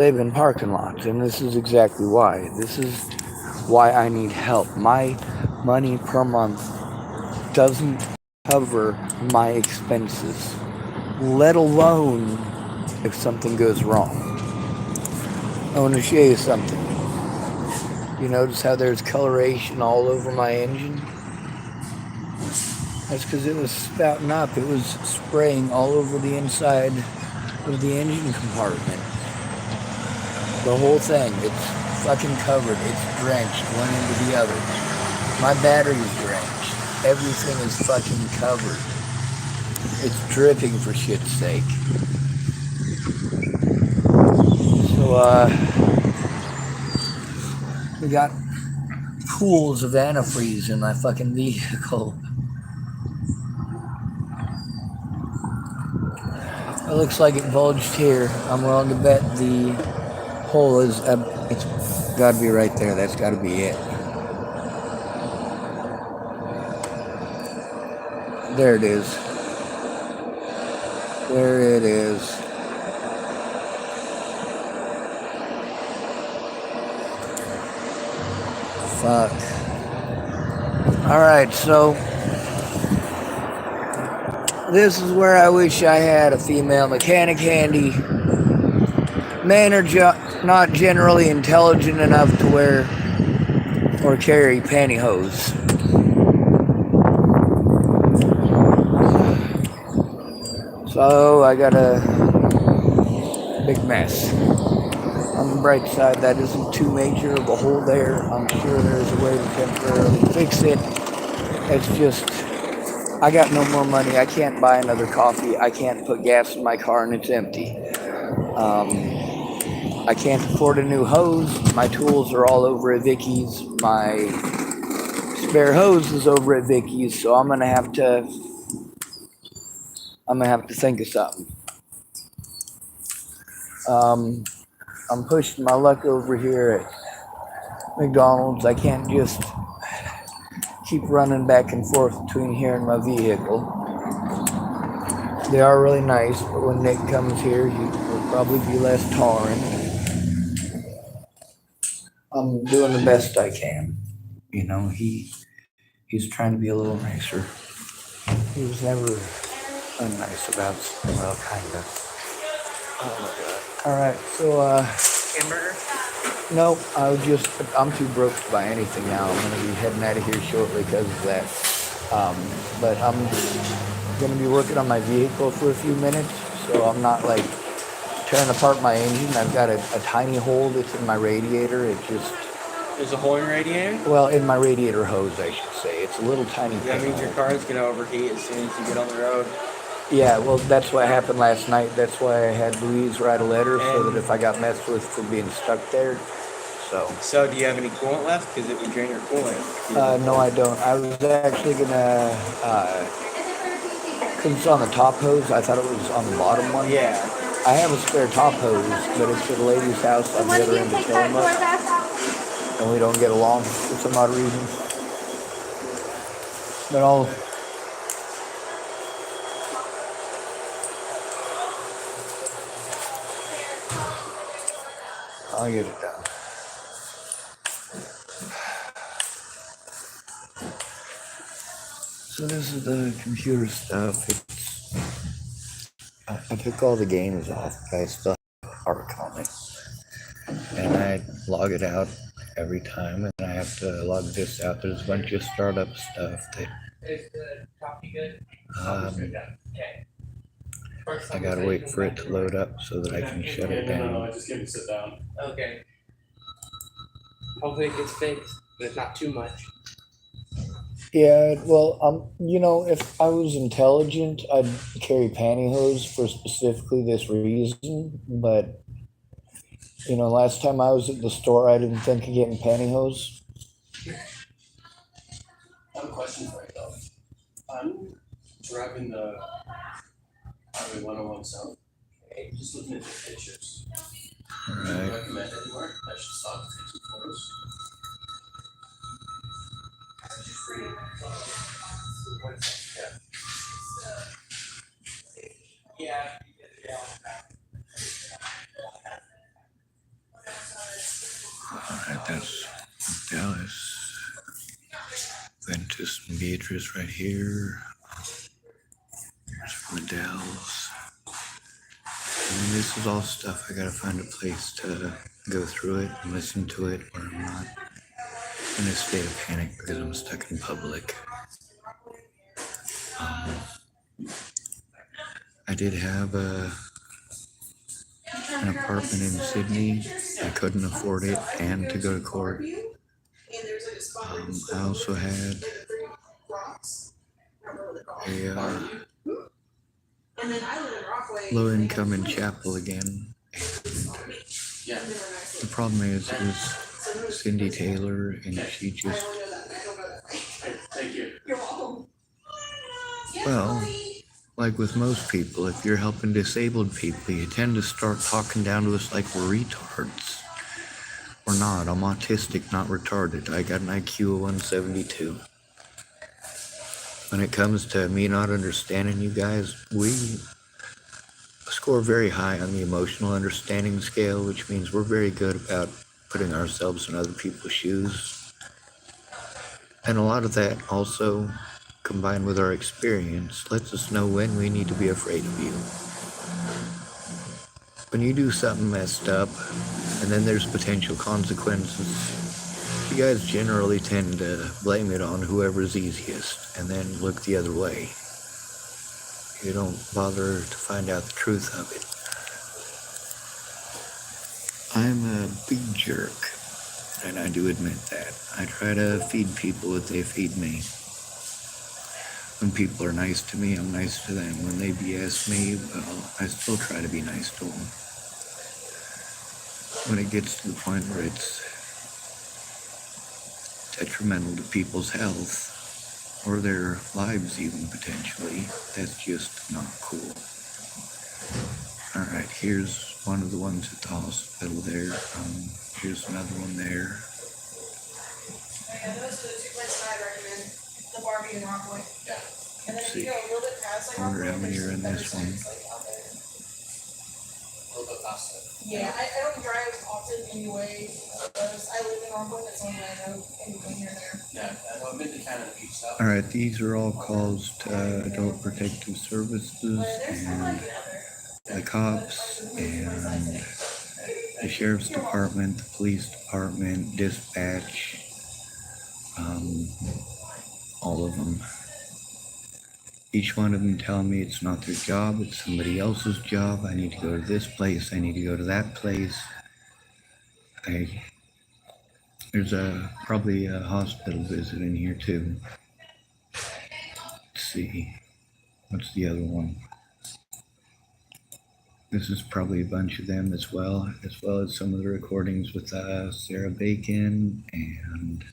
live in parking lots, and this is exactly why. This is why I need help. My money per month doesn't cover my expenses, let alone if something goes wrong. I want to show you something. You notice how there's coloration all over my engine? That's because it was spouting up. It was spraying all over the inside of the engine compartment. The whole thing. It's fucking covered. It's drenched one into the other. My battery's drenched. Everything is fucking covered. It's dripping for shit's sake. So, we got pools of antifreeze in my fucking vehicle. It looks like it bulged here. I'm willing to bet the hole is it's got to be right there. That's got to be it. There it is. There it is. Fuck. Alright, so this is where I wish I had a female mechanic handy. Men are not generally intelligent enough to wear or carry pantyhose. So I got a big mess. On the bright side, that isn't too major of a hole there. I'm sure there's a way to temporarily fix it. It's just, I got no more money. I can't buy another coffee. I can't put gas in my car and it's empty. I can't afford a new hose. My tools are all over at Vicky's. My spare hose is over at Vicky's, so I'm gonna have to think of something. I'm pushing my luck over here at McDonald's. I can't just keep running back and forth between here and my vehicle. They are really nice, but when Nick comes here, he will probably be less tolerant. I'm doing the best I can. You know, he's trying to be a little nicer. He was never unnice about, well, kind of. Oh my god. Alright, so, Hamburger? no, I'm too broke to buy anything now. I'm going to be heading out of here shortly because of that. But I'm going to be working on my vehicle for a few minutes, so I'm not like tearing apart my engine. I've got a tiny hole that's in my radiator. It just... There's a hole in your radiator? Well, in my radiator hose, I should say. It's a little tiny thing. That means your car's going to overheat as soon as you get on the road. Yeah, well, that's what happened last night. That's why I had Louise write a letter so that if I got messed with for being stuck there. So do you have any coolant left? Because it would drain your coolant. No, I don't. I was actually gonna, because it's on the top hose. I thought it was on the bottom one. Yeah. I have a spare top hose, but it's at a lady's house on the other end of Tillamook, and we don't get along for some odd reason. But I'll get it done. So this is the computer stuff. I took all the games off, but I still have Arc on it. And I log it out every time, and I have to log this out. There's a bunch of startup stuff that I gotta wait for it to load up so that I can shut it down. No, I just came to sit down. Okay. Hopefully it gets fixed, but it's not too much. Yeah, well, if I was intelligent, I'd carry pantyhose for specifically this reason. But, last time I was at the store, I didn't think of getting pantyhose. I have a question for you though. I'm driving the Highway 101 South. Okay, just looking at the pictures. Do you recommend anywhere I should stop to take some photos? Free. Yeah. That's Dallas. Ventus and Beatrice right here. There's from the Dells. And this is all stuff I gotta find a place to go through it and listen to it where I'm not in a state of panic because I'm stuck in public. I did have an apartment in Sydney. I couldn't afford it and to go to court. I also had a low income in Chapel again. Yeah. The problem is it was Cindy Taylor, and she just, Thank you. well, like with most people, if you're helping disabled people, you tend to start talking down to us like we're retards. We're not. I'm autistic, not retarded. I got an IQ of 172. When it comes to me not understanding you guys, we score very high on the emotional understanding scale, which means we're very good about putting ourselves in other people's shoes. And a lot of that also, combined with our experience, lets us know when we need to be afraid of you. When you do something messed up, and then there's potential consequences, you guys generally tend to blame it on whoever's easiest, and then look the other way. You don't bother to find out the truth of it. I'm a big jerk, and I do admit that. I try to feed people what they feed me. When people are nice to me, I'm nice to them. When they BS me, well, I still try to be nice to them. When it gets to the point where it's detrimental to people's health, or their lives even potentially, that's just not cool. Alright, here's one of the ones at the hospital there. Here's another one there. Yeah, those are the 2 places I'd recommend. The Barbie and Rockaway. Yeah. And then if See. you go a little bit past like I wonder how Rockaway, many are in there's this other one. sites, like, out there. A little bit past it. Yeah, I don't drive often anyway. I live in Rockaway, that's only I know anything here and there. Yeah, I've been to Canada Beach stuff. Alright, these are all calls to Adult Protective Services But there's still like and another. the cops and the sheriff's department, the police department, dispatch, all of them. Each one of them telling me it's not their job, it's somebody else's job. I need to go to this place, I need to go to that place. There's probably a hospital visit in here too. Let's see, what's the other one? This is probably a bunch of them as well as some of the recordings with Sarah Bacon and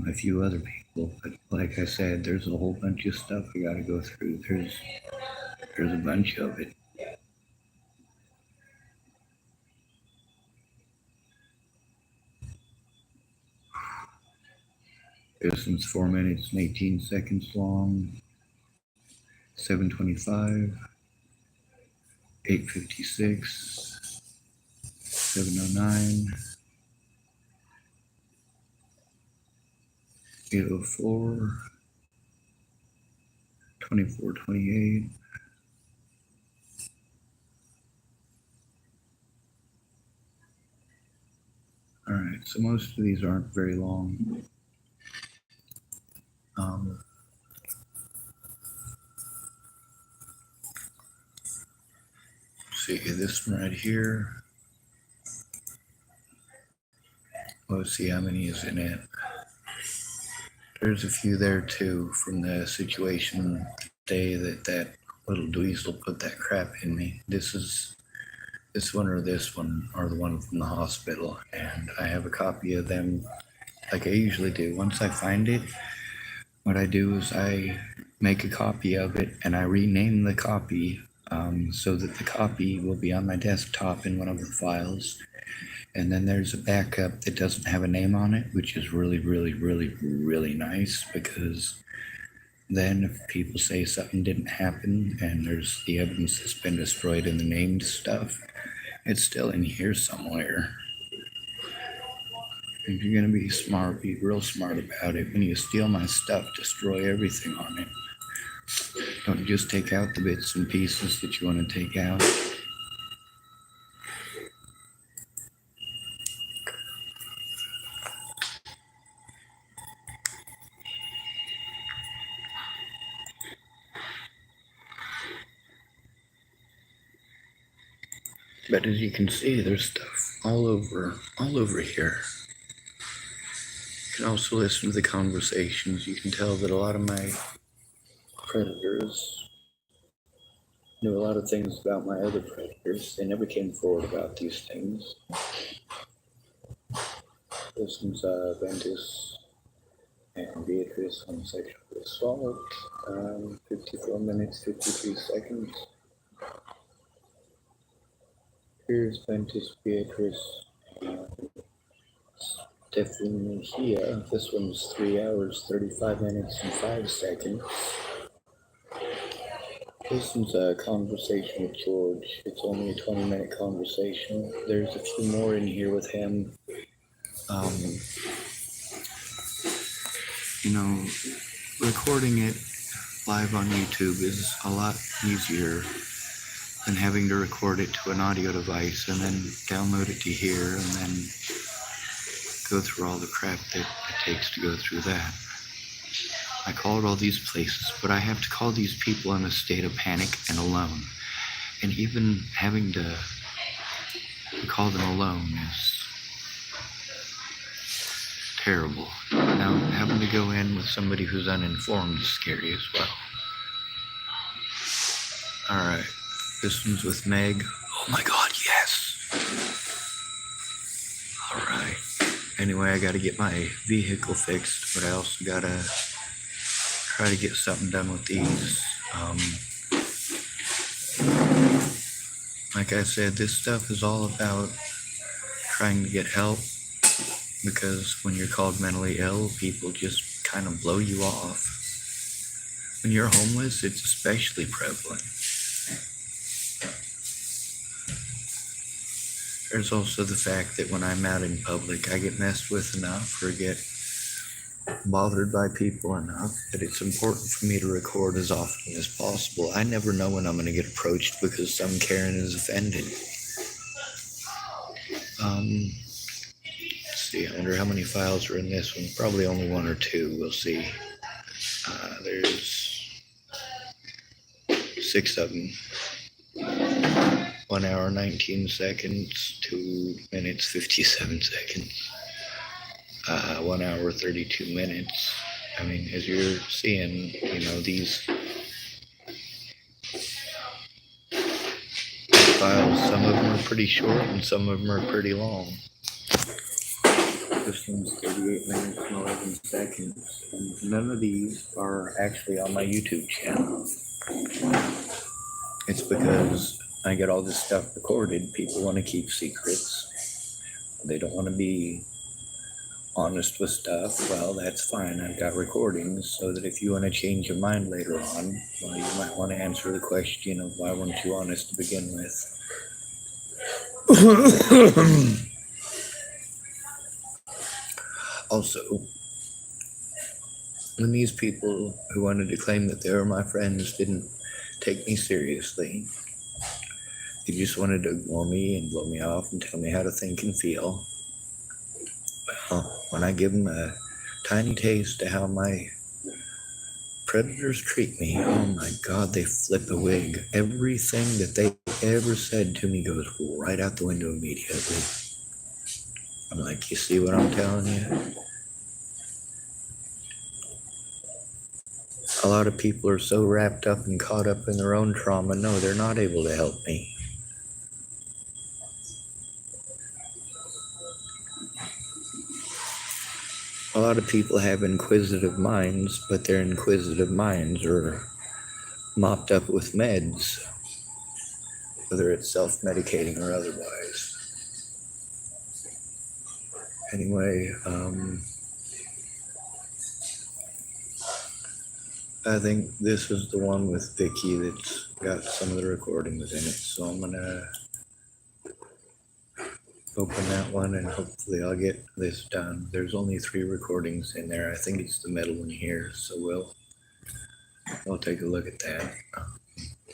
a few other people. But like I said, there's a whole bunch of stuff we gotta go through. There's a bunch of it. This one's 4 minutes and 18 seconds long. 7:25. 8:56, 7:09, 8:04, 24:28. All right, so most of these aren't very long. See this one right here. Let's see how many is in it. There's a few there too from the situation today that little dweezil put that crap in me. This one or this one or the one from the hospital, and I have a copy of them like I usually do. Once I find it, what I do is I make a copy of it and I rename the copy so that the copy will be on my desktop in one of the files. And then there's a backup that doesn't have a name on it, which is really, really, really, really nice, because then if people say something didn't happen and there's the evidence that's been destroyed in the named stuff, it's still in here somewhere. If you're gonna be smart, be real smart about it. When you steal my stuff, destroy everything on it. Don't just take out the bits and pieces that you want to take out. But as you can see, there's stuff all over here. You can also listen to the conversations. You can tell that a lot of my predators knew a lot of things about my other predators. They never came forward about these things. This one's Ventus and Beatrice on sexual assault. 54 minutes, 53 seconds. Here's Ventus, Beatrice, and Stephanie Mejia. This one's 3 hours, 35 minutes, and 5 seconds. This one's a conversation with George. It's only a 20-minute conversation. There's a few more in here with him. Recording it live on YouTube is a lot easier than having to record it to an audio device and then download it to here and then go through all the crap that it takes to go through that. I called all these places, but I have to call these people in a state of panic and alone. And even having to call them alone is terrible. Now, having to go in with somebody who's uninformed is scary as well. Alright, this one's with Meg. Oh my god, yes! Alright. Anyway, I gotta get my vehicle fixed, but I also gotta try to get something done with these. Like I said, this stuff is all about trying to get help, because when you're called mentally ill, people just kind of blow you off. When you're homeless, it's especially prevalent. There's also the fact that when I'm out in public, I get messed with enough or get bothered by people enough that it's important for me to record as often as possible. I never know when I'm going to get approached because some Karen is offended. Let's see, I wonder how many files are in this one. Probably only 1 or 2. We'll see. There's 6 of them. 1 hour, 19 seconds, 2 minutes, 57 seconds. 1 hour, 32 minutes. I mean, as you're seeing, these files, some of them are pretty short and some of them are pretty long. This one's 38 minutes and 11 seconds. And none of these are actually on my YouTube channel. It's because I get all this stuff recorded. People want to keep secrets. They don't want to be honest with stuff. Well, that's fine. I've got recordings so that if you want to change your mind later on, well, you might want to answer the question of why weren't you honest to begin with. Also, when these people who wanted to claim that they were my friends didn't take me seriously, they just wanted to ignore me and blow me off and tell me how to think and feel. Well, when I give them a tiny taste of how my predators treat me, oh my god, they flip a wig. Everything that they ever said to me goes right out the window immediately. I'm like, you see what I'm telling you? A lot of people are so wrapped up and caught up in their own trauma. No, they're not able to help me. A lot of people have inquisitive minds, but their inquisitive minds are mopped up with meds, whether it's self-medicating or otherwise. Anyway, I think this is the one with Vicky that's got some of the recordings in it, so I'm gonna open that one and hopefully I'll get this done. There's only 3 recordings in there. I think it's the middle one here, so we'll take a look at that.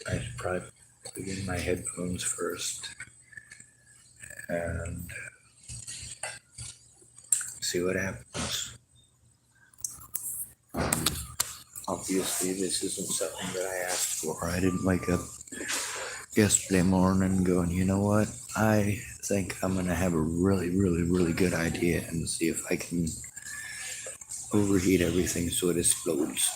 I should probably put in my headphones first and see what happens. Obviously, this isn't something that I asked for. I didn't wake up yesterday morning going, you know what? I think I'm going to have a really, really, really good idea and see if I can overheat everything so it explodes.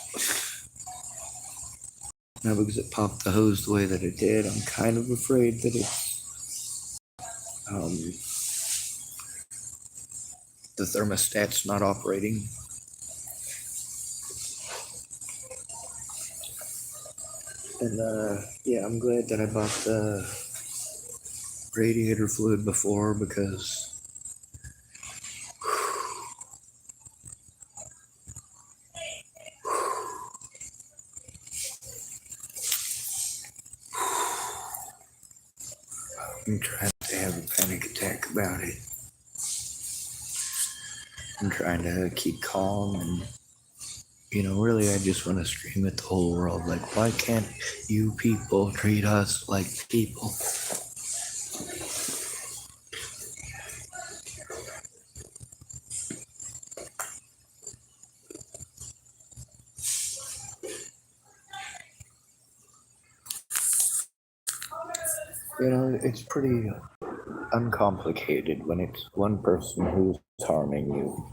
Now, because it popped the hose the way that it did, I'm kind of afraid that it's the thermostat's not operating. And yeah, I'm glad that I bought the radiator fluid before because I'm trying to have a panic attack about it. I'm trying to keep calm and, you know, really I just want to scream at the whole world, like, why can't you people treat us like people? You know, it's pretty uncomplicated when it's one person who's harming you.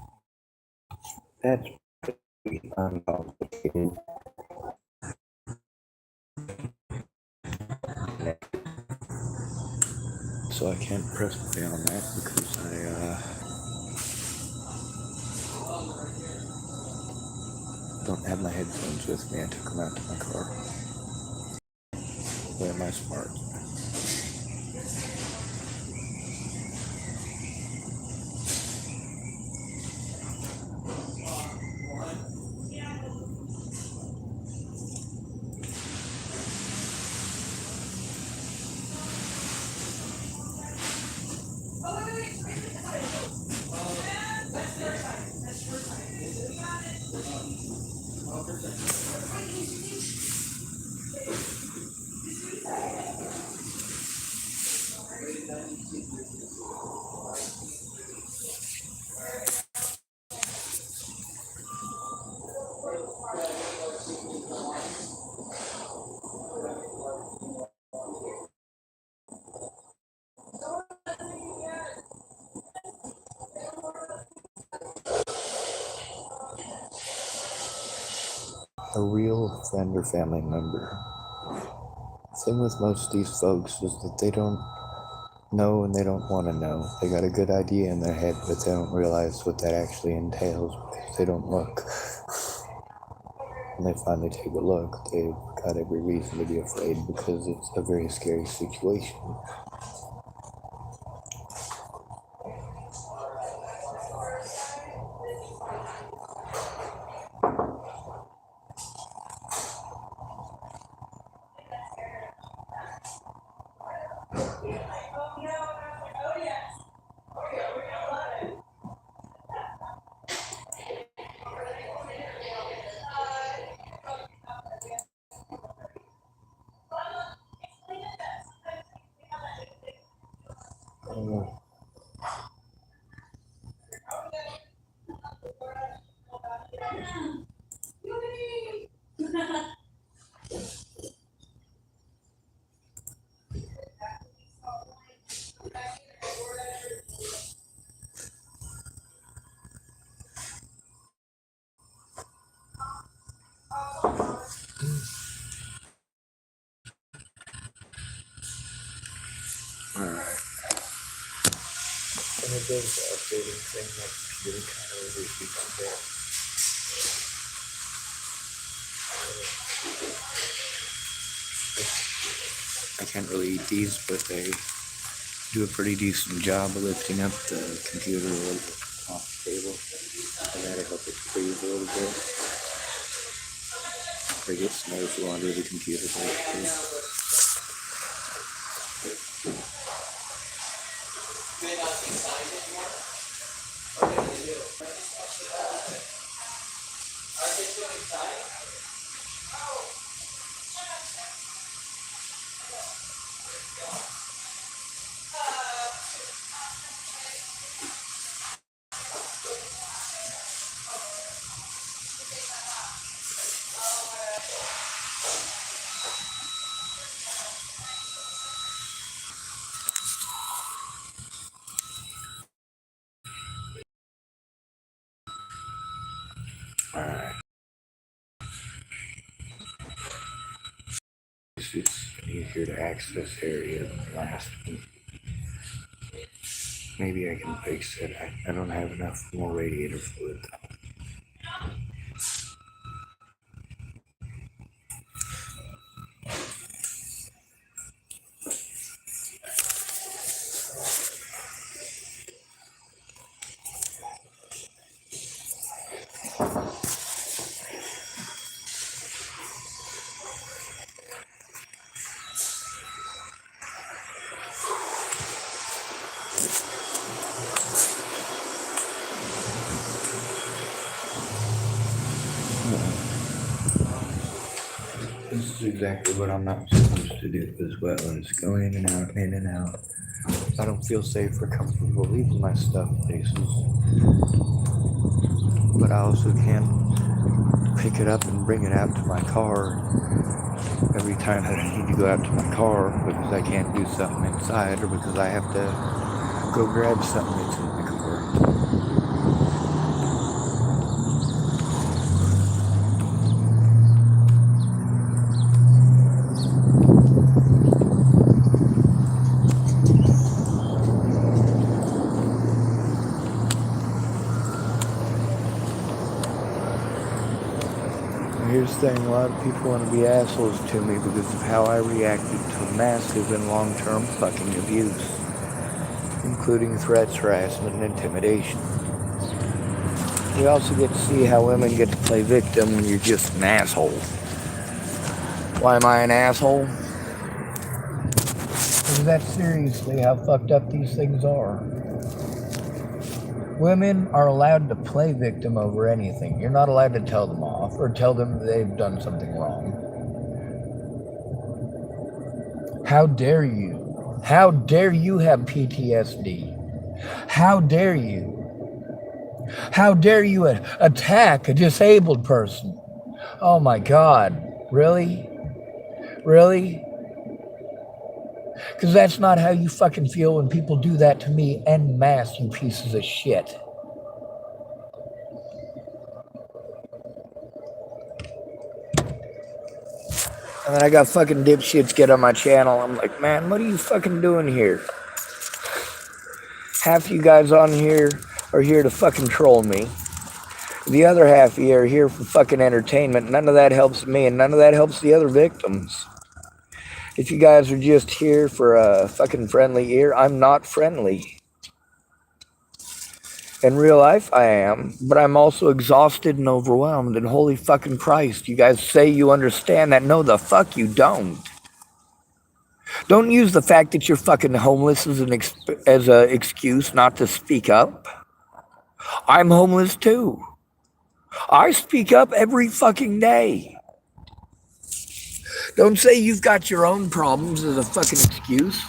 That's pretty uncomplicated. So I can't press play on that because I don't have my headphones with me. I took them out to my car. Where am I smart? A real friend or family member. The thing with most of these folks is that they don't know and they don't want to know. They got a good idea in their head, but they don't realize what that actually entails because they don't look. When they finally take a look, they've got every reason to be afraid because it's a very scary situation. Alright. And it does the updating thing, my computer kind of overheats a bit. I can't really eat these, but they do a pretty decent job of lifting up the computer a little bit off the table. And that'll help it freeze a little bit. Or get some airflow under the computer basically. see signs anymore? Okay, they do. Are they doing signs? Alright. It's easier to access area than the last one. Maybe I can fix it. I don't have enough more radiator fluid though. This is exactly what I'm not supposed to do as well, is go in and out, in and out. I don't feel safe or comfortable leaving my stuff places. But I also can't pick it up and bring it out to my car every time that I need to go out to my car because I can't do something inside or because I have to go grab something that's in my car. Here's the thing, a lot of people want to be assholes to me because of how I reacted to massive and long-term fucking abuse, including threats, harassment, and intimidation. We also get to see how women get to play victim when you're just an asshole. Why am I an asshole? Because that's seriously how fucked up these things are. Women are allowed to play victim over anything. You're not allowed to tell them off or tell them they've done something wrong. How dare you? How dare you have PTSD? How dare you? How dare you attack a disabled person? Oh my God, really? Really? Because that's not how you fucking feel when people do that to me en masse, you pieces of shit. And then I got fucking dipshits get on my channel. I'm like, man, what are you fucking doing here? Half you guys on here are here to fucking troll me. The other half of you are here for fucking entertainment. None of that helps me and none of that helps the other victims. If you guys are just here for a fucking friendly ear, I'm not friendly. In real life, I am, but I'm also exhausted and overwhelmed, and holy fucking Christ, you guys say you understand that. No, the fuck you don't. Don't use the fact that you're fucking homeless as an excuse not to speak up. I'm homeless too. I speak up every fucking day. Don't say you've got your own problems as a fucking excuse.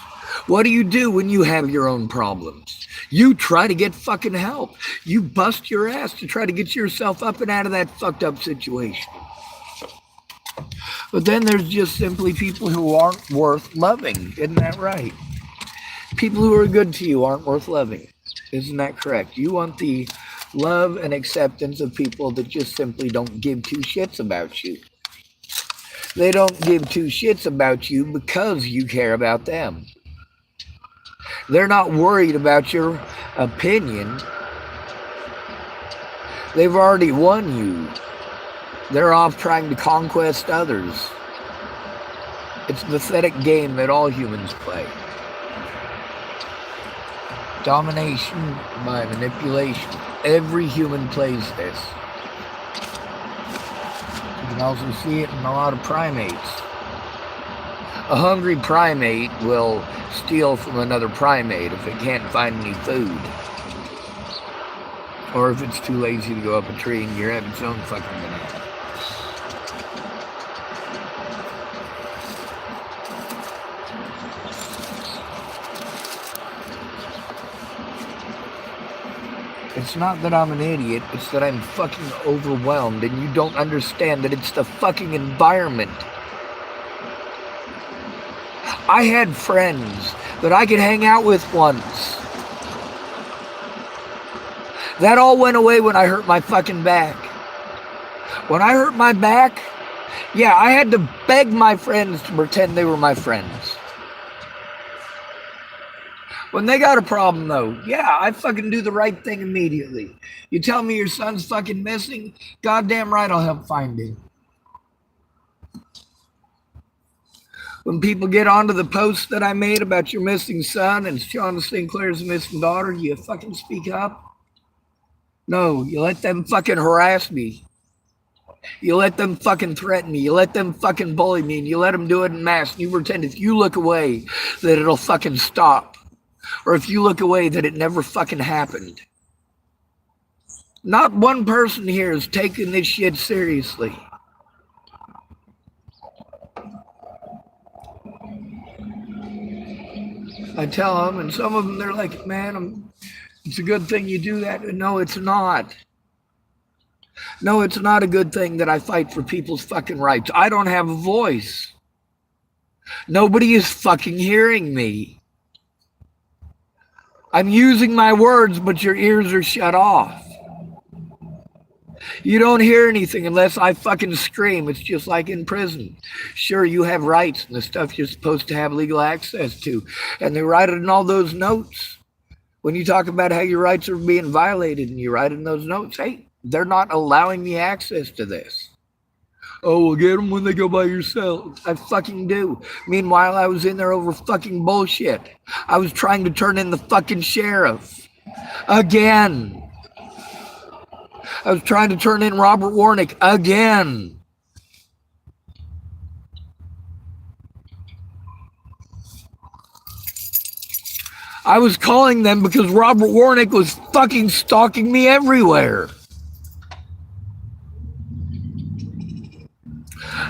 What do you do when you have your own problems? You try to get fucking help. You bust your ass to try to get yourself up and out of that fucked up situation. But then there's just simply people who aren't worth loving. Isn't that right? People who are good to you aren't worth loving. Isn't that correct? You want the love and acceptance of people that just simply don't give two shits about you. They don't give two shits about you because you care about them. They're not worried about your opinion. They've already won you. They're off trying to conquest others. It's a pathetic game that all humans play. Domination by manipulation. Every human plays this. You can also see it in a lot of primates. A hungry primate will steal from another primate if it can't find any food. Or if it's too lazy to go up a tree and grab its own fucking banana. It's not that I'm an idiot, it's that I'm fucking overwhelmed and you don't understand that it's the fucking environment. I had friends that I could hang out with once. That all went away when I hurt my fucking back. When I hurt my back, yeah, I had to beg my friends to pretend they were my friends. When they got a problem though, yeah, I fucking do the right thing immediately. You tell me your son's fucking missing, goddamn right I'll help find him. When people get onto the post that I made about your missing son and Shauna Sinclair's missing daughter, you fucking speak up? No, you let them fucking harass me. You let them fucking threaten me. You let them fucking bully me, and you let them do it en masse. You pretend if you look away that it'll fucking stop. Or if you look away that it never fucking happened. Not one person here is taking this shit seriously. I tell them, and some of them, they're like, man, it's a good thing you do that. No, it's not. No, it's not a good thing that I fight for people's fucking rights. I don't have a voice. Nobody is fucking hearing me. I'm using my words, but your ears are shut off. You don't hear anything unless I fucking scream. It's just like in prison. Sure, you have rights and the stuff you're supposed to have legal access to. And they write it in all those notes. When you talk about how your rights are being violated and you write in those notes, hey, they're not allowing me access to this. Oh, we'll get them when they go by yourself. I fucking do. Meanwhile, I was in there over fucking bullshit. I was trying to turn in the fucking sheriff. Again. I was trying to turn in Robert Warnick. Again. I was calling them because Robert Warnick was fucking stalking me everywhere.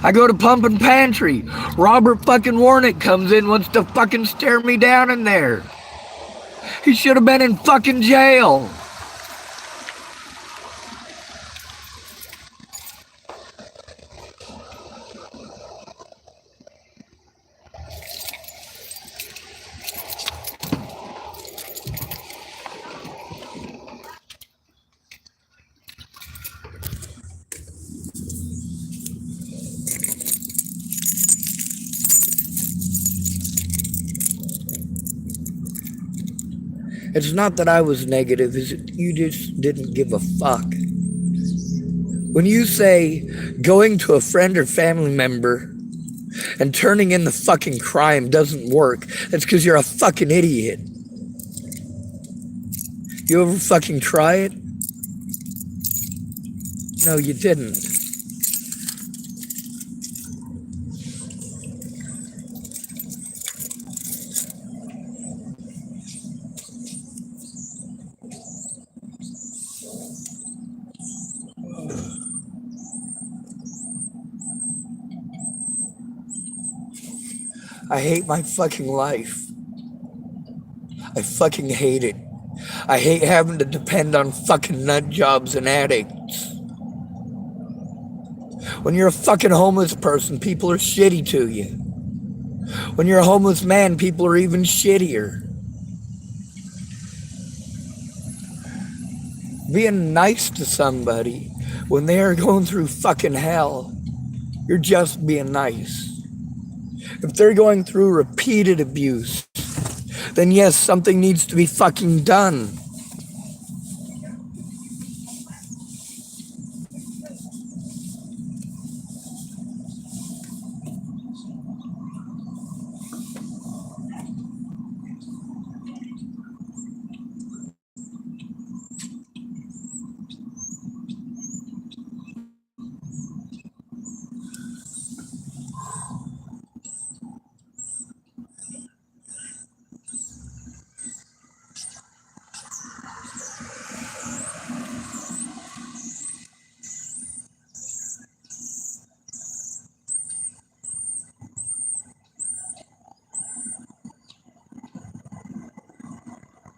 I go to Pump and Pantry. Robert fucking Warnick comes in, wants to fucking stare me down in there. He should have been in fucking jail. It's not that I was negative, it's that you just didn't give a fuck. When you say going to a friend or family member and turning in the fucking crime doesn't work, that's because you're a fucking idiot. You ever fucking try it? No, you didn't. I hate my fucking life. I fucking hate it. I hate having to depend on fucking nut jobs and addicts. When you're a fucking homeless person, people are shitty to you. When you're a homeless man, people are even shittier. Being nice to somebody when they are going through fucking hell, you're just being nice. If they're going through repeated abuse, then yes, something needs to be fucking done.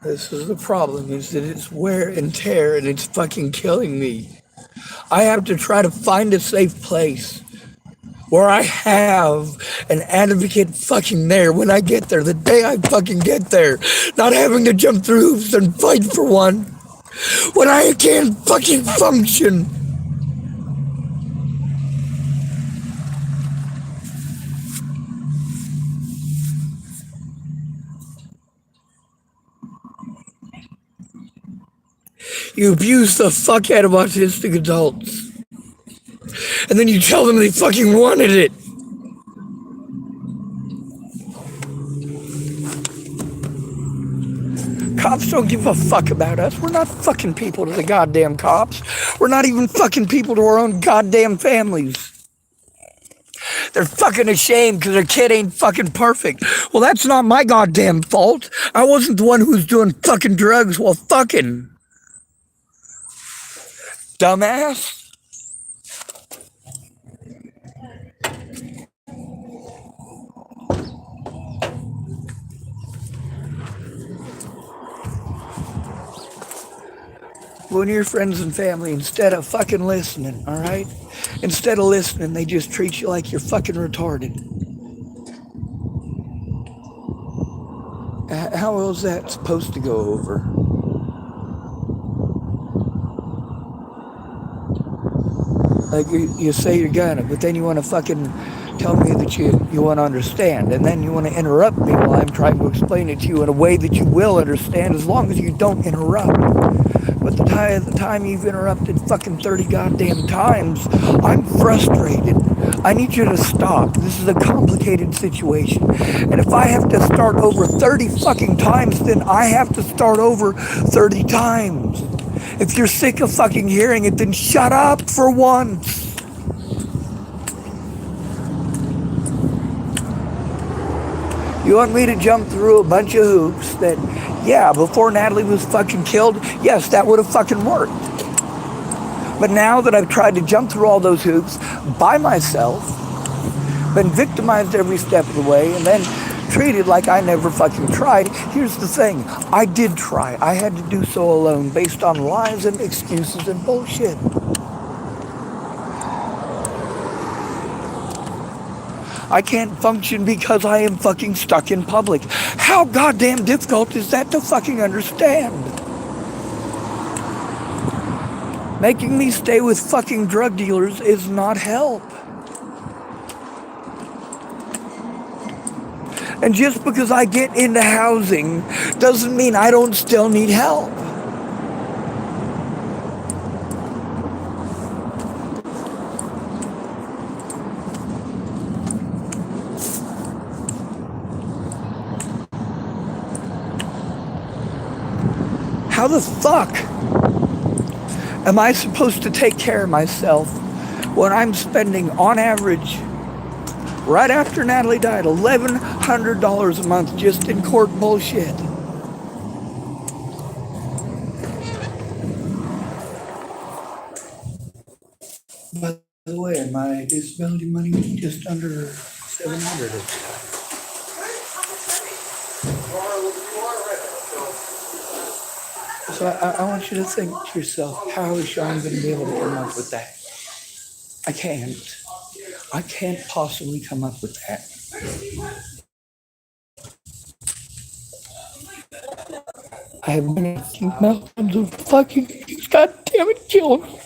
This is the problem, is that it's wear and tear and it's fucking killing me. I have to try to find a safe place where I have an advocate fucking there when I get there, the day I fucking get there, not having to jump through hoops and fight for one when I can't fucking function. You abuse the fuck out of autistic adults. And then you tell them they fucking wanted it. Cops don't give a fuck about us. We're not fucking people to the goddamn cops. We're not even fucking people to our own goddamn families. They're fucking ashamed because their kid ain't fucking perfect. Well, that's not my goddamn fault. I wasn't the one who was doing fucking drugs while fucking. Dumbass. When your friends and family, instead of fucking listening, all right? Instead of listening, they just treat you like you're fucking retarded. How is that supposed to go over? Like you say you're gonna, but then you want to fucking tell me that you want to understand, and then you want to interrupt me while I'm trying to explain it to you in a way that you will understand, as long as you don't interrupt. But the time you've interrupted fucking 30 goddamn times, I'm frustrated. I need you to stop. This is a complicated situation. And if I have to start over 30 fucking times, then I have to start over 30 times. If you're sick of fucking hearing it, then shut up for once. You want me to jump through a bunch of hoops that, yeah, before Natalie was fucking killed, yes, that would have fucking worked. But now that I've tried to jump through all those hoops by myself, been victimized every step of the way, and then treated like I never fucking tried, here's the thing. I did try. I had to do so alone based on lies and excuses and bullshit. I can't function because I am fucking stuck in public. How goddamn difficult is that to fucking understand? Making me stay with fucking drug dealers is not help. And just because I get into housing doesn't mean I don't still need help. How the fuck am I supposed to take care of myself when I'm spending, on average, right after Natalie died, $1,100 a month just in court bullshit? By the way, my disability money was just under $700. So I want you to think to yourself, how is Sean going to be able to come up with that? I can't. I can't possibly come up with that. I have been asking meltdowns of fucking, God damn it, kill me.